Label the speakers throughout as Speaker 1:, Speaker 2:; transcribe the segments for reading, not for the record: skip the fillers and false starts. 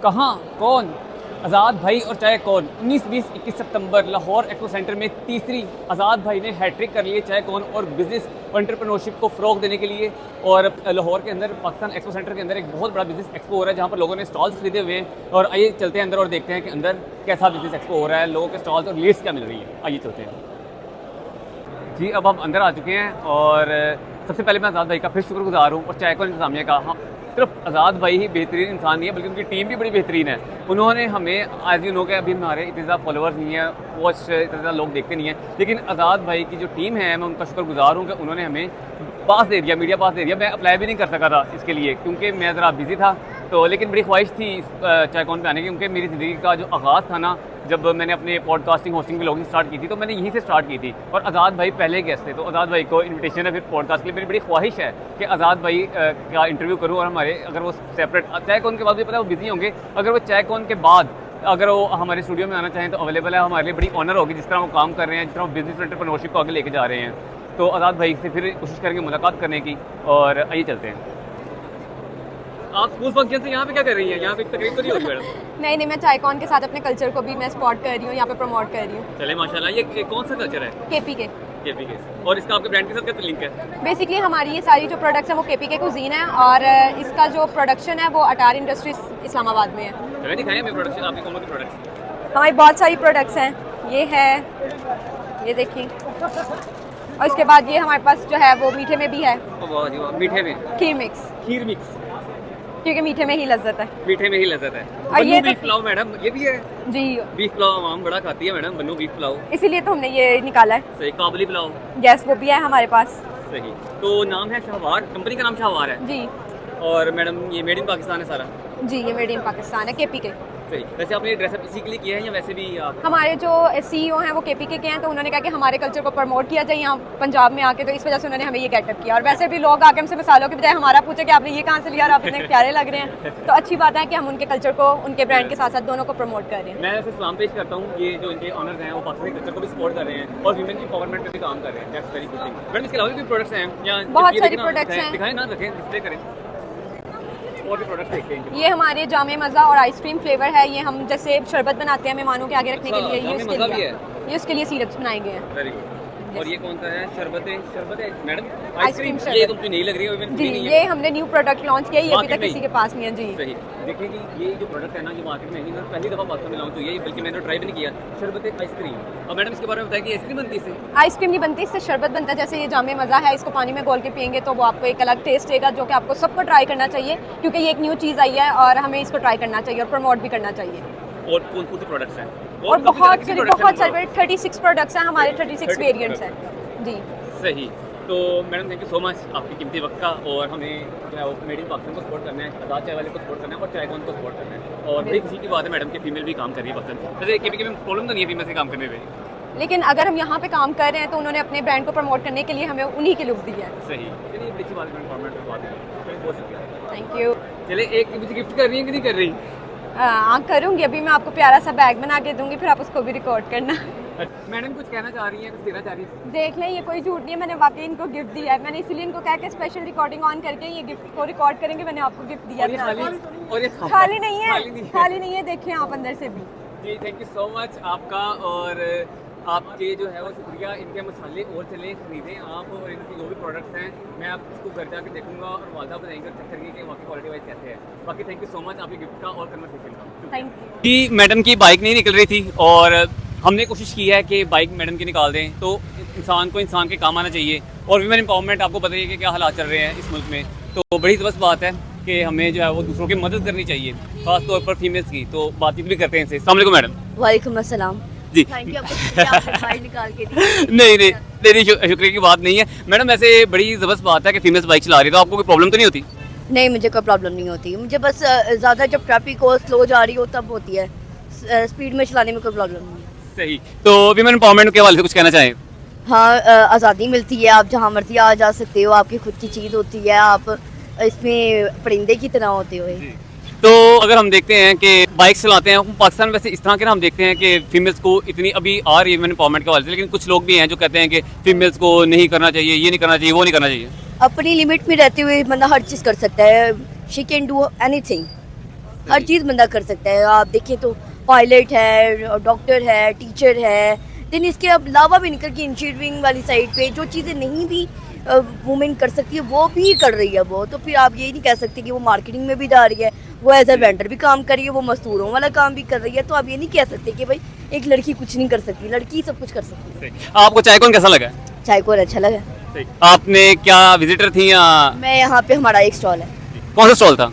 Speaker 1: कहाँ कौन आज़ाद भाई और चाहे कौन 19, 20, 21 सितंबर लाहौर एक्सपो सेंटर में तीसरी आज़ाद भाई ने हैट्रिक कर लिए चाहे कौन और बिज़नेस एंटरप्रेन्योरशिप को फ़रोग देने के लिए। और लाहौर के अंदर पाकिस्तान एक्सपो सेंटर के अंदर एक बहुत बड़ा बिज़नेस एक्सपो हो रहा है जहाँ पर लोगों ने स्टॉल्स खरीदे हुए हैं। और आइए चलते हैं अंदर और देखते हैं कि अंदर कैसा बिज़नेस एक्सपो हो रहा है, लोगों के स्टॉल्स और लीड्स क्या मिल रही है। आइए चलते हैं जी। अब हम अंदर आ चुके हैं और सबसे पहले मैं आज़ाद भाई का फिर शुक्रगुजार हूँ और चाहे कौन इंतजामिया का। हाँ, सिर्फ आज़ाद भाई ही बेहतरीन इंसान नहीं है बल्कि उनकी टीम भी बड़ी बेहतरीन है। उन्होंने हमें एज यू नो के अभी हमारे इतने ज़्यादा फॉलोअर्स नहीं है, वॉच इतने ज़्यादा लोग देखते नहीं हैं, लेकिन आज़ाद भाई की जो टीम है मैं उनका शुक्रगुजार हूँ कि उन्होंने हमें पास दे दिया, मीडिया पास दे दिया। मैं अप्लाई भी नहीं कर सका था इसके लिए क्योंकि मैं ज़रा बिज़ी था, तो लेकिन बड़ी ख्वाहिश थी चाहे कौन पे आने की, क्योंकि मेरी ज़िंदगी का जो आगाज़ था ना, जब मैंने अपने पॉडकास्टिंग होस्टिंग व्लॉगिंग स्टार्ट की थी तो मैंने यहीं से स्टार्ट की थी और आज़ाद भाई पहले गेस्ट थे। तो आज़ाद भाई को इन्विटेशन है फिर पॉडकास्ट के लिए। मेरी बड़ी ख्वाहिश है कि आज़ाद भाई का इंटरव्यू करूँ और हमारे अगर वो सेपरेट चाय कॉन के बाद भी पता है वो बिज़ी होंगे, अगर वो चाय कॉन के बाद अगर वो हमारे स्टूडियो में आना चाहें तो अवेलेबल है। हमारे लिए बड़ी ऑनर होगी जिस तरह वो काम कर रहे हैं, जिस तरह वो बिज़नेस एंटरप्रेन्योरशिप को आगे लेके जा रहे हैं। तो आज़ाद भाई से फिर कोशिश करेंगे मुलाकात करने की। और आइए चलते हैं। आप स्कूल फंक्शन से यहाँ पे क्या कर रही हैं? यहाँ पे तकरीब तो नहीं होगी मैडम?
Speaker 2: नहीं, मैं चायकॉन के साथ अपने कल्चर को भी मैं स्पॉट कर रही हूँ, यहाँ पे प्रमोट कर रही हूँ।
Speaker 1: चले माशाल्लाह। ये कौन सा कल्चर है?
Speaker 2: केपी के।
Speaker 1: और इसका आपके ब्रांड के साथ क्या लिंक है?
Speaker 2: बेसिकली हमारी ये सारी जो प्रोडक्ट्स हैं वो केपी के कुजीन है और इसका जो प्रोडक्शन है वो अटार इंडस्ट्रीज इस्लामाबाद में है।
Speaker 1: चले दिखाएं हमें प्रोडक्शन, आपकी कौन सी प्रोडक्ट्स?
Speaker 2: हमारी बहुत सारी प्रोडक्ट्स हैं, ये है, ये देखिए, और इसके बाद ये हमारे पास जो है वो मीठे में भी है।
Speaker 1: मीठे में
Speaker 2: खीर मिक्स।
Speaker 1: खीर मिक्स
Speaker 2: क्योंकि मीठे में ही लज्जत है।
Speaker 1: मीठे में ही लज्जत है।
Speaker 2: और ये
Speaker 1: बीफ पुलाव मैडम ये भी है
Speaker 2: जी।
Speaker 1: बीफ पुलाव आम बड़ा खाती है मैडम, बन्नू बीफ पुलाव,
Speaker 2: इसीलिए तो हमने ये निकाला है।
Speaker 1: सही। काबली पुलाव,
Speaker 2: यस, वो भी है हमारे पास।
Speaker 1: सही। तो नाम है शाहवार, कंपनी का नाम शाहवार है
Speaker 2: जी।
Speaker 1: और मैडम ये मेड इन पाकिस्तान है सारा?
Speaker 2: जी, ये मेड इन पाकिस्तान है, केपी के।
Speaker 1: सही। वैसे आपने ड्रेसअप इसी के लिए किया है या वैसे भी आप?
Speaker 2: हमारे जो सीईओ हैं वो केपी के हैं, तो उन्होंने कहा कि हमारे कल्चर को प्रमोट किया जाए यहाँ पंजाब में आके, तो इस वजह से उन्होंने हमें ये गेटअप किया। और वैसे भी लोग आके हमसे मिसालों के बजाय हमारा पूछे कि आपने ये कहाँ से लिया और आप इतने प्यारे लग रहे हैं, तो अच्छी बात है कि हम उनके कल्चर को, उनके ब्रांड के साथ साथ दोनों को प्रमोट कर रहे हैं।
Speaker 1: मैं वैसे सलाम पेश करता हूँ, ये जो इनके ऑनर्स हैं वो पाकिस्तानी कल्चर को भी सपोर्ट कर रहे हैं और वीमेन एम्पावरमेंट पे भी काम कर रहे हैं। That's very good thing. Madam इसके अलावा भी प्रोडक्ट्स हैं या?
Speaker 2: बहुत सारी प्रोडक्ट्स हैं।
Speaker 1: दिखाएं ना, रखें, डिस्प्ले करें और भी प्रोडक्ट्स देखते हैं।
Speaker 2: ये हमारे जामे मज़ा और आइसक्रीम फ्लेवर है। ये हम जैसे शरबत बनाते हैं मेहमानों के आगे रखने के लिए, ये उसके लिए सिरप्स बनाए गए हैं।
Speaker 1: Very good. और ये कौन सा है? शरबत है मैडम,
Speaker 2: आइसक्रीम।
Speaker 1: ये तो मुझे नहीं लग रही है
Speaker 2: जी, ये हमने न्यू प्रोडक्ट लॉन्च किया है, ये अभी तक किसी के पास नहीं है। जी
Speaker 1: सही। देखिए कि ये जो प्रोडक्ट है ना, ये मार्केट में नहीं, पहली दफ़ा पाकिस्तान में लॉन्च हुई है, बल्कि मैंने ट्राई भी नहीं किया। शरबत आइसक्रीम। और मैडम इसके बारे में बताएं कि आइसक्रीम बनती है इससे?
Speaker 2: आइसक्रीम नहीं बनती, इससे शरबत बनता है। जैसे ये जामे मज़ा है, इसको पानी में घोल के पियेंगे तो वो आपको एक अलग टेस्ट देगा, जो कि आपको सबको ट्राई करना चाहिए क्योंकि ये एक न्यू चीज़ आई है और हमें इसको ट्राई करना चाहिए और प्रमोट भी करना चाहिए।
Speaker 1: और कौन कौन से प्रोडक्ट्स हैं?
Speaker 2: और बहुत सारे 36 प्रोडक्ट्स हैं हमारे, 36 वेरिएंट्स हैं जी।
Speaker 1: सही। तो madam thank you so much आपके कीमती वक्त का, और हमें जो है वो मेड इन पाकिस्तान को सपोर्ट करना है, आज़ाद चाय वाले को सपोर्ट करना है और चायकॉन को सपोर्ट करना है। और बड़ी खुशी की बात है मैडम कि फीमेल भी काम कर रही है पाकिस्तान। वैसे केपी में प्रॉब्लम तो नहीं है फीमेल से काम करने में,
Speaker 2: लेकिन अगर हम यहाँ पे काम कर रहे हैं तो उन्होंने अपने ब्रांड को प्रमोट करने के लिए हमें उन्हीं की लुक दी है।
Speaker 1: सही। चलिए बड़ी अच्छी बात है, गवर्नमेंट की बात है, बहुत शुक्रिया।
Speaker 2: Thank you.
Speaker 1: चलिए एक मुझे गिफ्ट कर रही है कि नहीं कर रही?
Speaker 2: हाँ, करूँगी। अभी मैं आपको प्यारा सा बैग बना के दूंगी, फिर आप उसको भी रिकॉर्ड करना।
Speaker 1: मैडम कुछ कहना चाह रही हैं, कुछ देना चाह रही हैं?
Speaker 2: देख लें, ये कोई झूठ नहीं है, मैंने वाकई इनको गिफ्ट दिया है। मैंने इसीलिए इनको कहा कि स्पेशल रिकॉर्डिंग ऑन करके ये गिफ्ट को रिकॉर्ड करेंगे, मैंने आपको गिफ्ट दिया है। खाली नहीं है, खाली नहीं है, देखें आप अंदर से भी।
Speaker 1: जी थैंक यू सो मच आपका, और आपके जो है वो शुक्रिया। इनके मसाले और चलें, खरीदें आप, और इनकी जो भी प्रोडक्ट्स हैं मैं आप इसको घर जाके देखूंगा और वादा बताएंगे चेक करके कि वाकई क्वालिटी वाइज कैसे है। बाकी थैंक यू सो मच आपके गिफ्ट का और कन्वर्सेशन का।
Speaker 2: थैंक यू
Speaker 1: जी। मैडम की बाइक नहीं निकल रही थी और हमने कोशिश की है कि बाइक मैडम की निकाल दें, तो इंसान को इंसान के काम आना चाहिए। और वीमेन एम्पावरमेंट आपको पता ही है कि क्या हालात चल रहे हैं इस मुल्क में, तो बड़ी ज़बरदस्त बात है कि हमें जो है वो दूसरों की मदद करनी चाहिए, खास तौर पर फीमेल्स की। तो बातचीत भी करते हैं इनसे। अस्सलाम वालेकुम मैडम।
Speaker 2: वालेकुम अस्सलाम
Speaker 1: जी।
Speaker 2: थैंक यू आपको निकाल के दी।
Speaker 1: नहीं शुक्रिया की बात नहीं है मैडम। वैसे बड़ी ज़बरदस्त बात है कि फीमेल्स बाइक चला रही है, तो आपको कोई प्रॉब्लम तो नहीं होती?
Speaker 3: नहीं, मुझे कोई प्रॉब्लम नहीं होती। मुझे बस ज़्यादा जब ट्रैफिक हो, स्लो जा रही हो, तब होती है। स्पीड में चलाने में कोई प्रॉब्लम नहीं है।
Speaker 1: सही। तो वीमेन एम्पावरमेंट के हवाले से कुछ कहना चाहें?
Speaker 3: हाँ, आज़ादी मिलती है, आप जहाँ मर्जी आ जा सकते हो, आपकी खुद की चीज़ होती है, आप इसमें परिंदे की तरह होते हो।
Speaker 1: तो अगर हम देखते हैं कि बाइक चलाते हैं पाकिस्तान, वैसे इस तरह के ना हम देखते हैं कि फीमेल्स को इतनी अभी आ रही है वीमेन एम्पावरमेंट के हवाले से, लेकिन कुछ लोग भी हैं जो कहते हैं कि फीमेल्स को नहीं करना चाहिए, ये नहीं करना चाहिए, वो नहीं करना चाहिए।
Speaker 3: अपनी लिमिट में रहते हुए बंदा हर चीज़ कर सकता है। She can do anything. हर चीज़ बंदा कर सकता है। आप देखें तो पायलट है, डॉक्टर है, टीचर है, देन इसके अलावा भी निकल के इंजीनियरिंग वाली साइड पे जो चीज़ें नहीं भी वुमेन कर सकती है वो भी कर रही है वो। तो फिर आप ये नहीं कह सकते कि वो मार्केटिंग में भी जा रही है, वो एज ए वेंडर भी काम कर रही है, वो मजदूरों वाला काम भी कर रही है। तो आप ये नहीं कह सकते कि भाई एक लड़की कुछ नहीं कर सकती, लड़की सब कुछ कर सकती है।
Speaker 1: आपको चाय कौन कैसा लगा?
Speaker 3: चाय को अच्छा लगा।
Speaker 1: आपने क्या विजिटर थी या
Speaker 3: मैं यहाँ पे हमारा एक स्टॉल है,
Speaker 1: कौन सा स्टॉल था?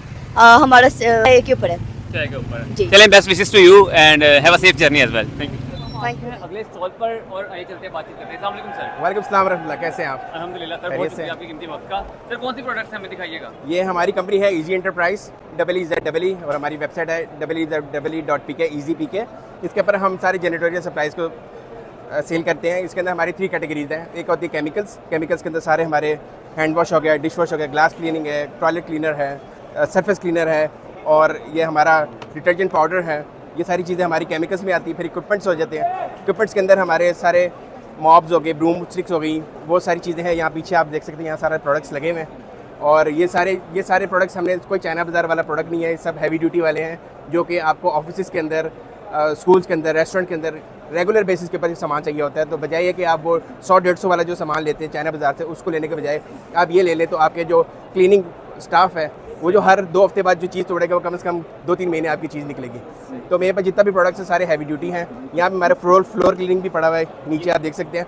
Speaker 3: हमारा चाय के ऊपर है।
Speaker 1: चाय के ऊपर।
Speaker 3: जी।
Speaker 1: चलें, best wishes to you and have a safe journey as well. Thank you.
Speaker 3: Thank you.
Speaker 1: अगले स्टॉल पर और आइए चलते हैं, बातचीत करते हैं। अस्सलाम वालेकुम सर।
Speaker 4: वालेकुम सलाम रहमतुल्लाह, कैसे हैं आप?
Speaker 1: अल्हम्दुलिल्लाह सर,
Speaker 4: खैरियत
Speaker 1: बहुत
Speaker 4: से?
Speaker 1: शुक्रिया आपकी कीमती वक्त का। सर कौन सी प्रोडक्ट्स हमें दिखाइएगा?
Speaker 4: ये हमारी कंपनी है इजी एंटरप्राइज, EEZEE, और हमारी वेबसाइट है EEZEE.pk, ईजी पीके। इसके ऊपर हम सारे जेनेटोरियल सप्लाईज को सेल करते हैं। इसके अंदर हमारी 3 कैटेगरीज हैं। एक होती है केमिकल्स के अंदर सारे हमारे हैंड वॉश हो गया, डिश वॉश हो गया, ग्लास क्लीनिंग है, टॉयलेट क्लीनर है, सरफेस क्लीनर है, और ये हमारा डिटर्जेंट पाउडर है। ये सारी चीज़ें हमारी केमिकल्स में आती है। फिर इक्विपमेंट्स हो जाते हैं। इक्विपमेंट्स के अंदर हमारे सारे मॉब्स हो गए, ब्रूम स्टिक्स हो गई, वो सारी चीज़ें हैं। यहाँ पीछे आप देख सकते हैं, यहाँ सारे प्रोडक्ट्स लगे हुए हैं। और ये सारे प्रोडक्ट्स हमने कोई चाइना बाज़ार वाला प्रोडक्ट नहीं है, ये सब हैवी ड्यूटी वाले हैं जो कि आपको ऑफिस के अंदर, स्कूल्स के अंदर, रेस्टोरेंट के अंदर रेगुलर बेसिस के ऊपर सामान चाहिए होता है। तो बजाय ये कि आप वो 100-150 वाला जो सामान लेते हैं चाइना बाज़ार से, उसको लेने के बजाय आप ये ले लें, तो आपके जो क्लीनिंग स्टाफ है वो जो हर 2 हफ्ते बाद जो चीज़ तोड़ेगा वो कम से कम 2-3 महीने आपकी चीज़ निकलेगी। तो मेरे पास जितना भी प्रोडक्ट्स है सारे हैवी ड्यूटी हैं। यहाँ पे हमारे फ्लोर क्लीनिंग भी पड़ा हुआ है, नीचे आप देख सकते हैं।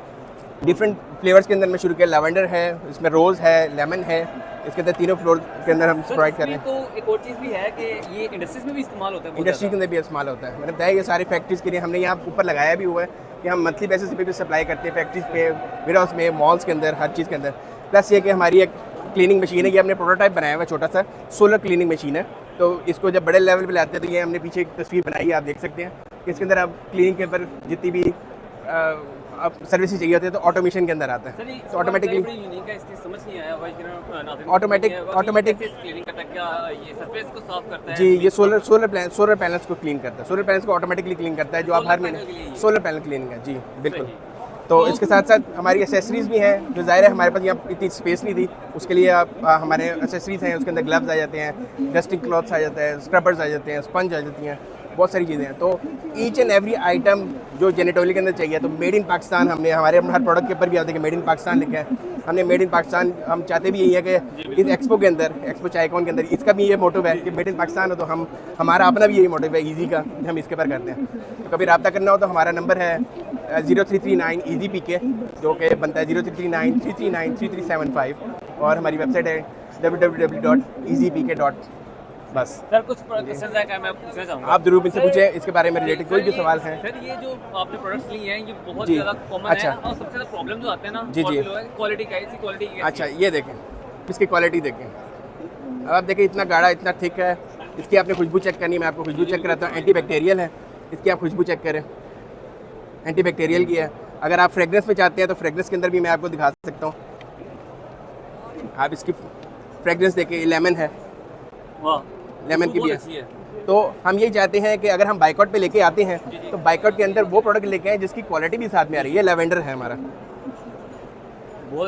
Speaker 4: डिफरेंट फ्लेवर्स के अंदर मैं शुरू किया, लैवेंडर है, इसमें रोज़ है, लेमन है, इसके अंदर तीनों फ्लोर के अंदर हम प्रोवाइड कर रहे हैं।
Speaker 1: तो एक और चीज़ भी है कि ये इंडस्ट्रीज में भी इस्तेमाल होता है।
Speaker 4: इंडस्ट्री के अंदर भी इस्तेमाल होता है। मैंने बताया ये सारी फैक्ट्रीज़ के लिए हमने यहाँ ऊपर लगाया भी हुआ है कि हम मंथली बेसिस पे भी सप्लाई करते हैं फैक्ट्रीज़ पे, वेयर हाउस में, मॉल्स के अंदर, हर चीज़ के अंदर। प्लस ये कि हमारी एक क्लीनिंग मशीन है, ये हमने प्रोटोटाइप बनाया हुआ छोटा सा सोलर क्लीनिंग मशीन है। तो इसको जब बड़े लेवल पे लाते हैं तो ये हमने पीछे एक तस्वीर बनाई है, आप देख सकते हैं कि इसके अंदर आप क्लीनिंग के ऊपर जितनी भी आप सर्विसेज चाहिए होती है तो ऑटोमेशन के अंदर आता है। तो ऑटोमेटिकली ऑटोमेटिक
Speaker 1: क्लीनिंग करता है, क्या ये सरफेस को साफ करता है?
Speaker 4: जी, ये सोलर पैनल्स को क्लीन करता है। सोलर पैनल्स को ऑटोमेटिकली क्लीन करता है, जो आप हर महीने सोलर पैनल क्लीनिंग है। जी बिल्कुल। तो इसके साथ साथ हमारी एसेसरीज़ भी हैं, जो ज़ाहिर है हमारे पास यहाँ इतनी स्पेस नहीं थी, उसके लिए आप हमारे एसेसरीज़ हैं, उसके अंदर ग्लव्स आ जाते हैं, डस्टिंग क्लॉथ्स आ जाते हैं, स्क्रपर्स आ जाते हैं, स्पंज आ जाती हैं, बहुत सारी चीज़ें हैं। तो ईच एंड एवरी आइटम जो जेनेटोरियल के अंदर चाहिए, तो मेड इन पाकिस्तान हमने हमारे हर प्रोडक्ट के ऊपर भी आते हैं कि मेड इन पाकिस्तान लिखा है। हमने मेड इन पाकिस्तान, हम चाहते भी यही है कि इस एक्सपो के अंदर, एक्सपो चायकॉन के अंदर, इसका भी ये मोटिव है कि मेड इन पाकिस्तान हो। तो हमारा अपना भी यही मोटिव है ईजी का, हम इसके ऊपर करते हैं। तो कभी रब्ता करना हो तो हमारा नंबर है 0339 ईजी पीके, जो कि बनता है 0339 339 3375, और हमारी वेबसाइट है www.easypk. बस।
Speaker 1: सर कुछ क्वेश्चंस है क्या मैं पूछना चाहूँगा?
Speaker 4: आप जरूर मुझसे पूछें इसके बारे में रिलेटेड कोई भी सवाल है।
Speaker 1: सर ये जो आपने प्रोडक्ट्स लिए हैं ये बहुत
Speaker 4: जी।
Speaker 1: ज़्यादा कॉमन
Speaker 4: अच्छा।
Speaker 1: है और सबसे ज़्यादा प्रॉब्लम जो आते हैं ना
Speaker 4: जी, जी।
Speaker 1: क्वालिटी का, इसी क्वालिटी की।
Speaker 4: अच्छा, ये देखें, इसकी क्वालिटी देखें। अब आप देखें, इतना गाढ़ा, इतना थिक है। इसकी आपने खुशबू चेक करनी है, मैं आपको खुशबू चेक कराता हूँ। एंटी बैक्टीरियल है, इसकी आप खुशबू चेक करें, एंटी बैक्टीरियल की है। अगर आप फ्रेगरेंस में चाहते हैं तो फ्रेगरेंस के अंदर भी मैं आपको दिखा सकता हूँ। आप इसकी फ्रेगरेंस देखें, लेमन है,
Speaker 1: वाह,
Speaker 4: लेमन की भी
Speaker 1: बहुत अच्छी
Speaker 4: है। तो हम यही चाहते हैं कि अगर हम बाइकआउट पे लेके आते हैं तो बाइकआउट के अंदर वो प्रोडक्ट लेके आए जिसकी क्वालिटी भी साथ में आ रही है। लेवेंडर है हमारा,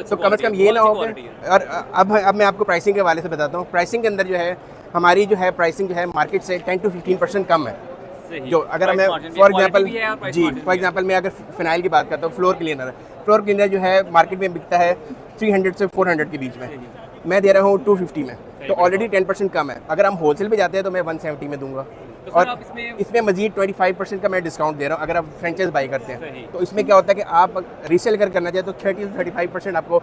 Speaker 4: तो कम से कम ये ना हो कि, और अब मैं आपको प्राइसिंग के हवाले से बताता हूँ। प्राइसिंग के अंदर जो है हमारी जो है प्राइसिंग जो है मार्केट से 10 to 15% कम है। जो अगर मैं फॉर एग्जांपल मैं अगर फिनाइल की बात करता हूँ, फ्लोर क्लीनर जो है मार्केट में बिकता है 300 से 400 के बीच में, मैं दे रहा हूँ 250 में, तो ऑलरेडी 10% कम है। अगर हम होलसेल पे जाते हैं तो मैं 170 में दूंगा,
Speaker 1: तो
Speaker 4: और इसमें मजीद 25% का मैं डिस्काउंट दे रहा हूँ अगर आप फ्रेंचाइज बाई करते हैं। तो इसमें क्या होता है कि आप रीसेल अगर करना चाहें तो 30 से 35% आपको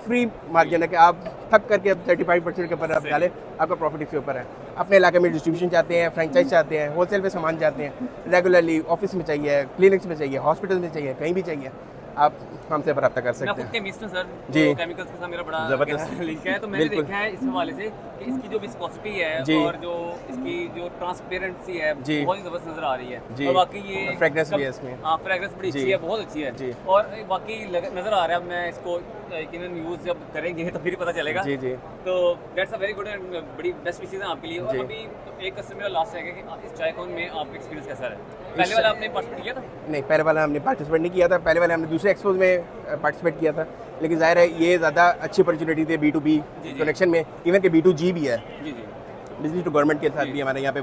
Speaker 4: फ्री मार्जिन है कि आप थक करके अब 35% के ऊपर आप डालें, आपका प्रॉफिट इसके ऊपर है। अपने इलाके में डिस्ट्रीब्यूशन चाहते हैं, फ्रेंचाइज चाहते हैं, होलसेल पे सामान चाहते हैं, रेगुलरली ऑफिस में चाहिए, क्लिनिक्स में चाहिए, हॉस्पिटल में चाहिए, कहीं भी चाहिए, आप हमसे रब्ता कर सकते हैं।
Speaker 1: केमिस्ट हूं सर
Speaker 4: जी।
Speaker 1: तो केमिकल्स के साथ मेरा बड़ा
Speaker 4: जबरदस्त
Speaker 1: लिंक है, तो मैंने
Speaker 4: बिल्कुल।
Speaker 1: देखा है इस हवाले से कि इसकी जो विस्कोसिटी है
Speaker 4: जी।
Speaker 1: और जो इसकी जो ट्रांसपेरेंसी है
Speaker 4: जी।
Speaker 1: बहुत ही जबरदस्त नजर आ रही है।
Speaker 4: जी।
Speaker 1: और बाकी ये
Speaker 4: फ्रेगरेंस भी है इसमें।
Speaker 1: हाँ, फ्रेगरेंस बड़ी
Speaker 4: जी।
Speaker 1: अच्छी है, बहुत अच्छी है।
Speaker 4: जी।
Speaker 1: और बाकी नजर आ रहा है, मैं इसको यकीनन यूज जब करेंगे तो फिर पता चलेगा।
Speaker 4: जी जी
Speaker 1: तो that's a very good and बड़ी बेस्ट विशेष है आपके लिए। और
Speaker 4: जी।
Speaker 1: अभी तो एक क्वेश्चन मेरा लास्ट है कि इस चायकॉन में आपका एक्सपीरियंस कैसा है? पहले वाला आपने पार्टिसिपेट किया था?
Speaker 4: नहीं, पहले वाला हमने पार्टिसिपेट नहीं किया था। पहले वाले हमने दूसरे एक्सपोज में पार्टिसिपेट किया था, लेकिन जाहिर है ये ज़्यादा अच्छी अपॉर्चुनिटी थी B2B
Speaker 1: जी।
Speaker 4: कनेक्शन में, इवन के B2G भी है।
Speaker 1: जी जी।
Speaker 4: बिजनेस टू गवर्नमेंट के साथ भी हमारे यहाँ पे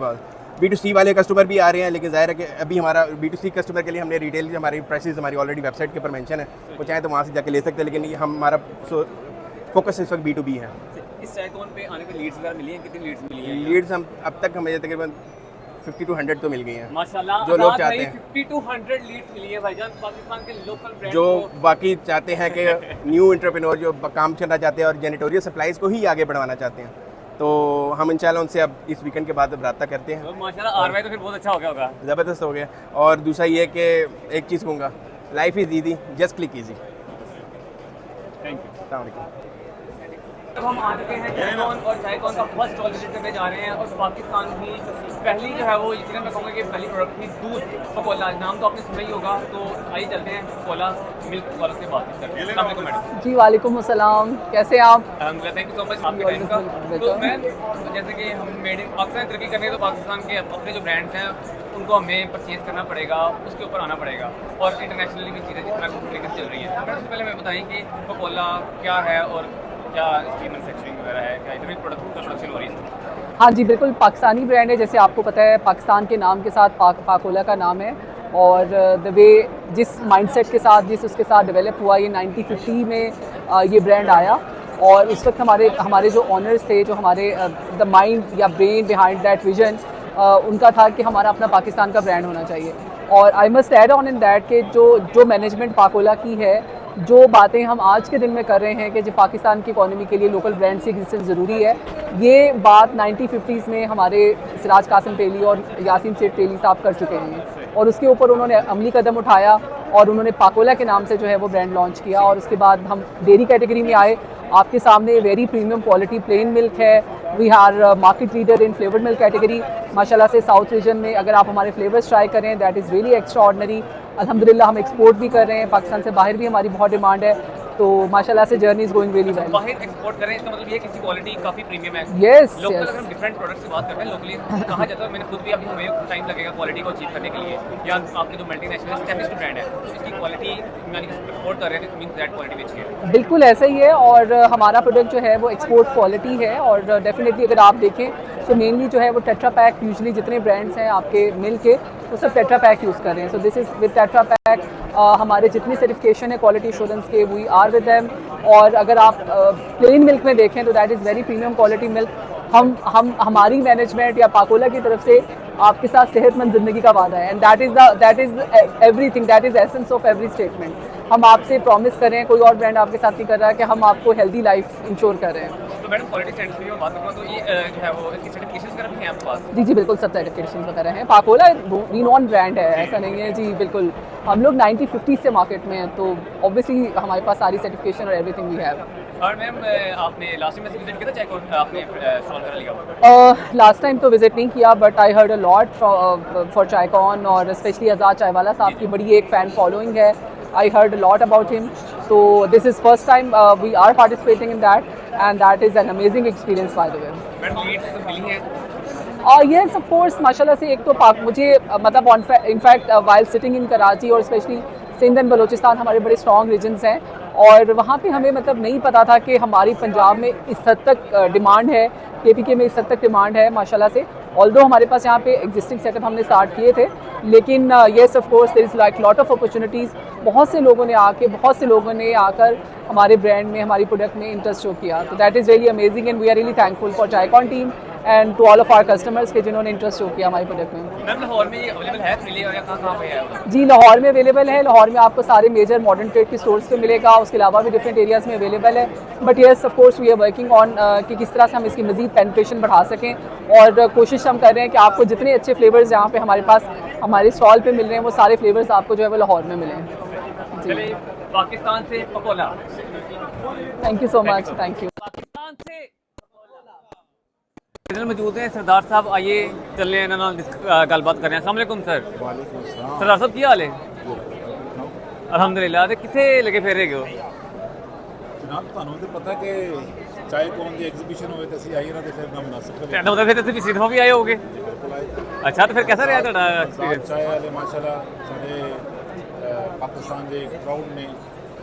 Speaker 4: B2C वाले कस्टमर भी आ रहे हैं, लेकिन ज़ाहिर है कि अभी हमारा B2C कस्टमर के लिए हमने रिटेल की हमारी प्राइसेस हमारी ऑलरेडी वेबसाइट के ऊपर मेंशन है, वो चाहे तो वहाँ से जाके ले सकते हैं, लेकिन ये हमारा फोकस इस वक्त B2B है।
Speaker 1: इस चायकॉन पे आने पे लीड्स वगैरह मिली हैं? कितनी लीड्स मिली हैं?
Speaker 4: लीड्स हम अब तक हमें तकरीबन 50 to 100 तो मिल गई हैं
Speaker 1: माशाल्लाह।
Speaker 4: जो लोग चाहते हैं
Speaker 1: 50 to 100 लीड्स मिली है भाईजान पाकिस्तान के लोकल ब्रांड
Speaker 4: जो वाकई चाहते हैं कि न्यू एंटरप्रेन्योर जो काम करना चाहते हैं और जेनिटोरियल सप्लाईज को ही आगे बढ़वाना चाहते हैं, तो हम इंशाल्लाह उनसे अब इस वीकेंड के बाद अब रब्ता करते हैं।
Speaker 1: माशाल्लाह RY तो फिर बहुत अच्छा हो गया होगा।
Speaker 4: ज़बरदस्त हो गया। और दूसरा ये कि एक चीज़ कहूँगा, life is easy, just click easy.
Speaker 1: Thank you.
Speaker 4: अस्सलाम वालेकुम।
Speaker 1: अब हम आ चुके हैं चायकॉन और चायकॉन का फर्स्ट स्टॉल विजिट करने जा रहे हैं और पाकिस्तान की पहली जो है वो यकीनन मैं कहूँगा कि पहली प्रोडक्ट थी दूध पकोला। नाम तो आपने सुना ही होगा, तो आइए चलते हैं पकोला मिल्क वालों से बात करते हैं। अस्सलाम वालेकुम मैडम।
Speaker 5: जी वालेकुम अस्सलाम, कैसे हैं आप?
Speaker 1: अलहमदिल्ला, थैंक यू सो मच आपके टाइम का। तो मैम जैसे कि हम मेड इन पाकिस्तान तरक्की करने तो पाकिस्तान के अपने जो ब्रांड्स हैं उनको हमें परचेज करना पड़ेगा, उसके ऊपर आना पड़ेगा और इंटरनेशनली भी चीज़ें जिस तरह तरीके से चल रही है। मैडम सबसे पहले हमें बताएं कि पकोला क्या है और क्या इसकी मैन्युफैक्चरिंग वगैरह है, क्या इतनी प्रोडक्शन हो रही है?
Speaker 5: हाँ जी बिल्कुल, पाकिस्तानी ब्रांड है, जैसे आपको पता है पाकिस्तान के नाम के साथ पाकोला का नाम है। और द वे जिस माइंडसेट के साथ उसके साथ डेवलप हुआ, ये 1950 में ये ब्रांड आया और उस वक्त हमारे जो ऑनर्स थे, जो हमारे द माइंड या ब्रेन बिहाइंड दैट विजन, उनका था कि हमारा अपना पाकिस्तान का ब्रांड होना चाहिए। और I must add on in that कि जो मैनेजमेंट पाकोला की है, जो बातें हम आज के दिन में कर रहे हैं कि जो पाकिस्तान की इकोनॉमी के लिए लोकल ब्रांड की एग्जिस्टेंस ज़रूरी है, ये बात 1950s में हमारे सिराज कासिम तेली और यासीन सेठ तेली साहब कर चुके हैं और उसके ऊपर उन्होंने अमली कदम उठाया और उन्होंने पाकोला के नाम से जो है वो ब्रांड लॉन्च किया। और उसके बाद हम डेयरी कैटेगरी में आए। आपके सामने very premium quality plain milk है। We are market leader in flavoured milk category. माशाल्लाह से साउथ रीजन में अगर आप हमारे फ्लेवर्स ट्राई करें, दैट इज़ रियली एक्स्ट्राऑर्डिनरी। अल्हम्दुलिल्लाह हम एक्सपोर्ट भी कर रहे हैं, पाकिस्तान से बाहर भी हमारी बहुत डिमांड है, तो माशाल्लाह से journey is going really well.
Speaker 1: बाहर एक्सपोर्ट करें इसका मतलब ये किसी क्वालिटी काफ़ी प्रीमियम है।
Speaker 5: यस
Speaker 1: लोकल अगर हम डिफरेंट प्रोडक्ट से बात करते हैं, लोकली कहा जाता है, मैंने खुद भी अभी हमें टाइम लगेगा क्वालिटी को अचीव करने के लिए, या आपके जो मल्टीनेशनल एस्टैब्लिश्ड ब्रांड है इसकी क्वालिटी यानी कि एक्सपोर्ट कर रहे हैं, मींस दैट क्वालिटी अच्छी है।
Speaker 5: बिल्कुल ऐसा ही है और हमारा प्रोडक्ट जो है वो एक्सपोर्ट क्वालिटी है। और डेफिनेटली अगर आप देखें तो मेनली जो है वो टेट्रा पैक, यूजुअली जितने ब्रांड्स हैं आपके मिल्क के वो सब टेट्रा पैक यूज़ कर रहे हैं। So this is with tetra pack. हमारे जितनी सर्टिफिकेशन है क्वालिटी एश्योरेंस के, वी आर विद देम। और अगर आप प्लेन मिल्क में देखें तो that is very premium quality milk. हमारी मैनेजमेंट या पाकोला की तरफ से आपके साथ सेहतमंद ज़िंदगी का वादा है, and that is everything, that is essence of every statement. हम आपसे प्रॉमिस कर रहे हैं, कोई और ब्रांड आपके साथ नहीं कर रहा है, कि हम आपको हेल्दी लाइफ इंश्योर कर रहे हैं।
Speaker 1: तो मैडम क्वालिटी स्टैंडर्ड्स की मैं बात करूँगा तो ये जो है वो इसकी सर्टिफिकेशंस वगैरह भी हैं आपके पास?
Speaker 5: जी जी बिल्कुल, सब सर्टिफिकेशन वगैरह हैं। पाकोला रीनॉन ब्रांड है, ऐसा नहीं है जी। बिल्कुल हम लोग 1950 से मार्केट में हैं, तो ऑब्वियसली हमारे पास सारी सर्टिफिकेशन और एवरीथिंग वी हैव।
Speaker 1: और मैम आपने लास्ट टाइम विजिट किया था चायकॉन, आपने स्टॉल कर लिया?
Speaker 5: लास्ट टाइम तो विजिट नहीं किया, but I heard a lot for ChaiCon, और स्पेशली आज़ाद चायवाला साहब की बड़ी एक फ़ैन फॉलोइंग है। I heard a lot about him, so this is first time we are participating in that, and that is an amazing experience by the way.
Speaker 1: Madam leads मिली हैं?
Speaker 5: Yes of course, माशाल्लाह से। एक तो मुझे मतलब in fact while sitting in Karachi और specially Sindh and Balochistan हमारे बड़े स्ट्रॉन्ग रीजन्स हैं, और वहाँ पे हमें मतलब नहीं पता था कि हमारी पंजाब में इस हद तक डिमांड है, KPK में इस हद तक डिमांड है माशाल्लाह से। ऑल्दो हमारे पास यहाँ पे एग्जिस्टिंग सेटअप हमने स्टार्ट किए थे, लेकिन yes of course there is like lot of opportunities. बहुत से लोगों ने आकर हमारे ब्रांड में, हमारी प्रोडक्ट में इंटरेस्ट शो किया, तो that is really amazing and we are really thankful for ChaiCon team and to all of our customers के जिन्होंने इंटरेस्ट शो किया हमारी प्रोडक्ट में।
Speaker 1: मैम लाहौर में ये अवेलेबल है फ्रीली और कहाँ पे है?
Speaker 5: जी लाहौर में अवेलेबल है। लाहौर में आपको सारे मेजर मॉडर्न ट्रेड के स्टोर्स पे मिलेगा, उसके अलावा भी डिफरेंट एरियाज़ में अवेलेबल है। But yes of course we are working on कि किस तरह से हम इसकी मज़ीद पेनिट्रेशन बढ़ा सकें, और कोशिश हम कर रहे हैं कि आपको जितने अच्छे फ्लेवर्स यहाँ पे हमारे पास हमारे स्टॉल पे मिल रहे हैं वो सारे फ्लेवर्स आपको जो है वो लाहौर में मिलें।
Speaker 1: चलिए पाकिस्तान से Pakola.
Speaker 5: Thank you so much, thank you.
Speaker 1: Pakistan से इधर मौजूद हैं सरदार साहब, आइए चलने हैं ना गलबात कर रहे हैं। अस्सलाम वालेकुम सर। सरदार साहब क्या हाल है? अल्हम्दुलिल्लाह। कितने लगे फिर रहे हो?
Speaker 6: जनाब ਤੁਹਾਨੂੰ ਤੇ ਪਤਾ ਕਿ ਚਾयकॉन ਦੀ ਐਗਜ਼ੀਬਿਸ਼ਨ ਹੋਵੇ ਤੇ ਅਸੀਂ ਆਈਏ ਨਾ ਤੇ ਫਿਰ ਨਾ ਮੁਨਾਸਿਬ ਕਰੇ।
Speaker 1: तो मतलब फिर तुम पिछली दफा भी आए होगे? अच्छा, तो फिर कैसा रहा ਤੁਹਾਡਾ एक्सपीरियंस?
Speaker 6: ਚਾय ਵਾਲੇ ਮਾਸ਼ਾਅੱਲਾ ਸਾਡੇ ਪਾਕਿस्तान ਦੇ ਪ੍ਰਾਊਡ ਨੇ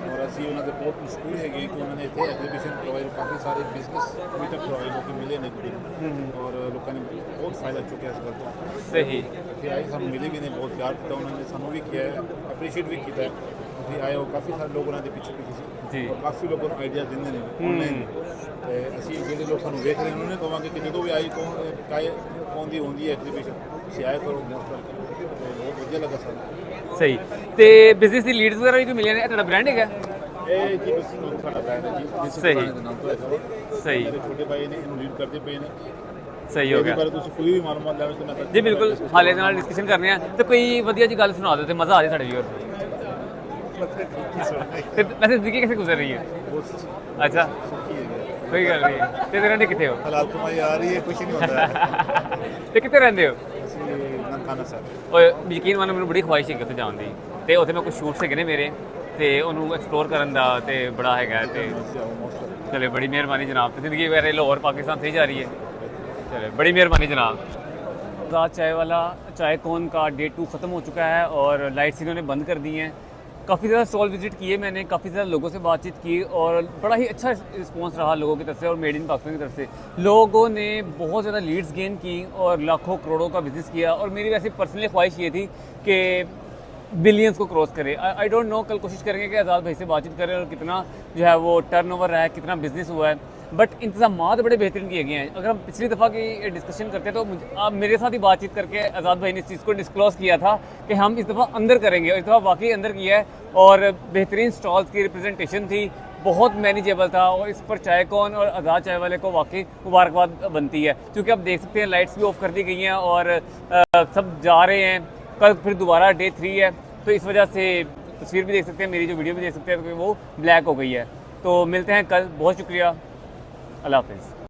Speaker 6: ਔਰ ਅਸੀਂ ਉਹਨਾਂ ਦੇ ਬਹੁਤ ਮਸ਼ਹੂਰ ਹੈਗੇ ਕਿ ਉਹਨਾਂ ਨੇ ਇੱਥੇ ਐਗਜ਼ੀਬਿਸ਼ਨ ਕਰਵਾਈ ਕਾਫੀ ਸਾਰੇ ਬਿਜ਼ਨਸ ਮੀਟਅਪ ਕਰਵਾਏ ਲੋਕ ਮਿਲੇ ਨੇ ਔਰ ਲੋਕਾਂ ਨੇ ਬਹੁਤ ਫਾਇਦਾ ਚੁੱਕਿਆ ਇਸ ਗੱਲ ਤੋਂ
Speaker 1: सही
Speaker 6: ਇੱਥੇ ਆਏ ਸਾਨੂੰ ਮਿਲੇ ਵੀ ਨੇ ਬਹੁਤ ਪਿਆਰ ਦਿੱਤਾ ਉਹਨਾਂ ਨੇ ਸਾਨੂੰ ਵੀ ਕਿਹਾ ਅਪਰੀਸ਼ੀਏਟ ਵੀ ਕੀਤਾ ਤੁਸੀਂ ਆਏ ਹੋ ਕਾਫੀ ਸਾਰੇ ਲੋਕ ਉਹਨਾਂ ਦੇ ਪਿੱਛੇ ਸੀ
Speaker 1: जी
Speaker 6: ਔਰ ਕਾਫੀ ਲੋਕਾਂ ਨੂੰ ਆਈਡੀਆ ਦਿੰਦੇ ਨੇ ਆਨਲਾਈਨ ਤੇ ਅਸੀਂ ਜਿਹੜੇ ਲੋਕ ਸਾਨੂੰ ਵੇਖ ਰਹੇ ਨੇ ਉਹਨਾਂ ਨੂੰ ਕਹਾਂਗੇ ਕਿ ਜਦੋਂ ਵੀ ਆਈ ਕੌਣ ਦੀ ਹੁੰਦੀ ਹੈ ਐਗਜ਼ੀਬਿਸ਼ਨ ਤੁਸੀਂ ਆਇਆ ਕਰੋ ਮੋਸਟ ਵੈਲਕਮ ਤੇ ਬਹੁਤ ਵਧੀਆ ਲੱਗਾ ਸਾਨੂੰ
Speaker 1: सही तो बिजनेस की लीड्स वगैरह भी कोई मिले ने ਤੁਹਾਡਾ ਬ੍ਰਾਂਡ ਹੈਗਾ
Speaker 6: ਇਹ ਜੀ ਬਸ ਸਾਡਾ ਬ੍ਰਾਂਡ ਹੈ ਜੀ ਜਿਸ
Speaker 1: ਸਹੀ।
Speaker 6: ਦੇ ਨਾਮ ਤੋਂ ਹੈਗਾ ਵਾ।
Speaker 1: ਸਹੀ।
Speaker 6: ਮੇਰੇ ਛੋਟੇ ਭਾਈ ਨੇ ਇਹਨੂੰ ਲੀਡ ਕਰਦੇ ਪਏ ਨੇ
Speaker 1: सही हो
Speaker 6: ਇਹਦੇ
Speaker 1: गया
Speaker 6: ਬਾਰੇ ਤੁਸੀਂ ਕੋਈ ਵੀ ਮਾਲੂਮਾਤ ਲੈਣਾ ਤਾਂ ਮੈਂ
Speaker 1: जी बिल्कुल हाले ਨਾਲ डिस्कशन करने हैं तो कोई ਵਧੀਆ जी गल सुना दो तो मज़ा आ जाए साढ़े व्यूअर्स ਤੇ ਵੈਸੇ ਜ਼ਿੰਦਗੀ कैसे गुजर रही है अच्छा कोई गल नहीं ਤੇ ਰਹਿੰਦੇ ਕਿੱਥੇ ਹੋ
Speaker 6: ਹਲਾਲ ਕਮਾਈ ਆ ਰਹੀ ਹੈ ਕੁਝ ਨਹੀਂ ਹੁੰਦਾ
Speaker 1: ਤੇ ਕਿੱਥੇ ਰਹਿੰਦੇ ਹੋ
Speaker 6: ਅਸੀਂ ਨਨਕਾਣਾ ਸਾਹਿਬ
Speaker 1: ਓਏ ਯਕੀਨ ਮੰਨੋ ਮੈਨੂੰ ਬੜੀ ਖੁਆਇਸ਼ ਹੈਗੀ ਉੱਥੇ ਜਾਣ ਦੀ ਤੇ ਉੱਥੇ ਮੈਂ ਕੁਝ ਸ਼ੂਟਸ ਹੈਗੇ ਨੇ ਮੇਰੇ ਤੇ ਉਹਨੂੰ ਐਕਸਪਲੋਰ ਕਰਨ ਦਾ ਤੇ ਬੜਾ ਹੈਗਾ ਤੇ ਚਲੇ ਬੜੀ ਮਿਹਰਬਾਨੀ ਜਨਾਬ ਤੇ ਜ਼ਿੰਦਗੀ ਵਗੈरह ਲਾਹੌਰ पाकिस्तान से ही जा रही है चले बड़ी मेहरबानी जनाब आज़ाद चाय वाला चाय कौन का डे 2 ख़त्म हो चुका है और लाइट्स इन्होंने बंद कर दी हैं काफ़ी ज़्यादा स्टॉल विजिट किए मैंने काफ़ी ज़्यादा लोगों से बातचीत की और बड़ा ही अच्छा रिस्पॉन्स रहा लोगों की तरफ से और मेड इन पाकिस्तान की तरफ से लोगों ने बहुत ज़्यादा लीड्स गेन की और लाखों करोड़ों का बिज़नेस किया और मेरी वैसे पर्सनली ख्वाहिश ये थी कि बिलियंस को क्रॉस करे आई डोंट नो कल कोशिश करेंगे कि आज़ाद भाई से बातचीत करें और कितना जो है वो टर्नओवर रहा है कितना बिजनेस हुआ है बट इंतजामात बड़े बेहतरीन किए गए हैं अगर हम पिछली दफ़ा की डिस्कशन करते हैं तो आप मेरे साथ ही बातचीत करके आज़ाद भाई ने इस चीज़ को डिस्क्लोज़ किया था कि हम इस दफ़ा अंदर करेंगे और इस दफ़ा वाकई अंदर किया है और बेहतरीन स्टॉल्स की रिप्रेजेंटेशन थी बहुत मैनेजेबल था और इस पर चाय कौन और आज़ाद चाय वाले को वाकई मुबारकबाद बनती है क्योंकि आप देख सकते हैं लाइट्स भी ऑफ कर दी गई हैं और सब जा रहे हैं कल फिर दोबारा डे 3 है तो इस वजह से तस्वीर भी देख सकते हैं मेरी जो वीडियो भी देख सकते हैं तो वो ब्लैक हो गई है तो मिलते हैं कल बहुत शुक्रिया अल्लाह हाफिज़।